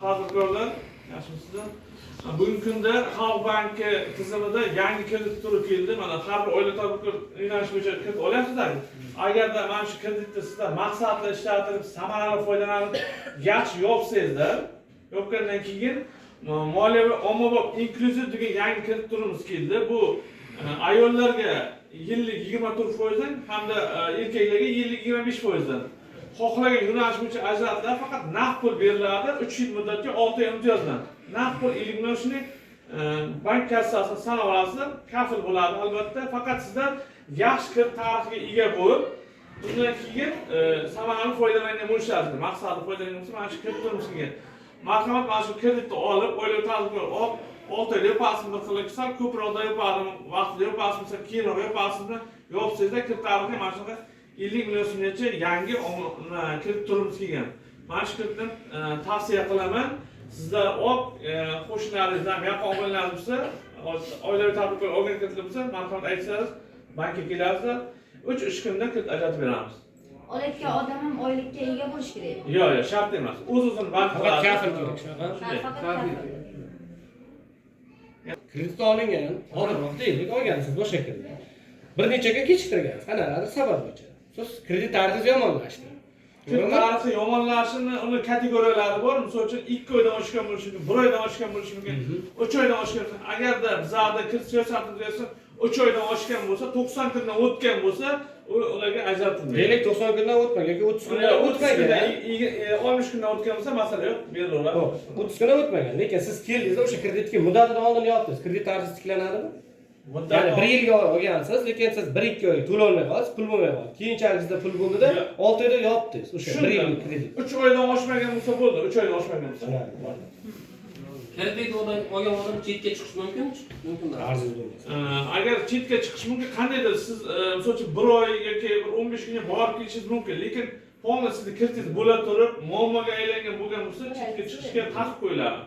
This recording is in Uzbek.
Tadbirkorlar, yaxshimisizlar? Bugungi kunda Xalq banki tizimida yangi kredit turi keldi. Mana har bir oila tadbirkor yo'nalish bo'yicha kredit olyapsizlar. Agarda mana shu kreditni sizlar maqsadli ishlatirib, samarali foydalanib, yaxshi yopsangizlar, yopgandan keyin moliyaviy ommabop inklyuziv degan yangi kredit turimiz keldi. Bu ayollarga yillik 24%dan hamda erkaklarga yillik 25%dan xohlagan yo'nalish bo'yicha ajratiladi, faqat naqd pul beriladi. 3 yil muddatga 6 oy imtiyozdan. Naqd pul 50 million shuni bank kassasiga sanab olasizlar, kafil bo'ladi albatta. Faqat sizlar yaxshi kredit tarixiga ega bo'lib, undan keyin samarali foydalangan bo'lishlaringiz, maqsadli foydalangan bo'lsa, mana shu kredit turimiz kelgan. Marhamat, mana shu kreditni olib, oilaviy tadbirkor olib, 6 oyda yoparsizmi, bir qilishsa, ko'proqda yopardim, vaqtida yoparsizmi, keyinroq yoparsizmi, yopsangizlar kredit tarixiga mana shunaqa 50 million so'mgacha yangi kredit turimiz kelgan. Mana shu kreditni tavsiya qilaman. Sizlar olib, qo'shnilaringizdan, yaqin oilalarimiz bo'lsa, oilaviy tadbirkor olgan kreditlar bo'lsa, marhamat aytsangiz, bankka kelasizlar. 3 kunda kredit ajratib beramiz. Olayotgan odam ham oylikka ega bo'lish kerak. Yo'q, shart emas. O'z-o'zini band Faqat qiladi. kafil kerak shunaqa. Faqat kafil. Kredit olingan, oldinroq deylik, olgansiz o'sha shekilda. Bir necha kun kechiktirgansiz, qanaqadir sabab bo'yicha. Siz kredit tarixingiz yomonlashdi. Kredit tarixi yomonlashini, uni kategoriyalari bor. Misol uchun 2 oydan oshgan bo'lishi mumkin, 1 oydan oshgan bo'lishi mumkin, 3 oydan oshgan bo'lishi mumkin. Agarda bizlarda kredit siyosatida 3 oydan oshgan bo'lsa, 90 kundan o'tgan bo'lsa, ularga ajratilmaydi. Deylik 90 kundan o'tmagan yoki 30 kundan o'tmagan. 60 kundan o'tgan bo'lsa, masala yo'q, berilaveradi. 30 kundan o'tmagan, lekin siz keldingiz, o'sha kreditga muddatidan oldin yopdingiz. Kredit tarixi tiklanadimi? Ya'ni 1 yilga olgansiz, lekin siz 1-2 oy to'lay olmay qolasiz, pul bo'lmay qoldi. Keyinchalik pul bo'ldida 6 oyda yopdingiz. O'sha 1 yillik kredit. 3 oydan oshmagan bo'lsa bo'ldi, 3 oydan oshmagan bo'lsa. Kredit olgan odam chetga chiqish mumkinmi? Mumkinmi? Arziz bo'lmasa. Agar chetga chiqish mumkin, qandaydir siz misol uchun 1 oy yoki 15 kunga borib kelishingiz mumkin, lekin polni sizni kreditingiz bo'la turib, muammoga aylangan bo'lgan bo'lsa, chetga chiqishga taqiq qo'yiladi.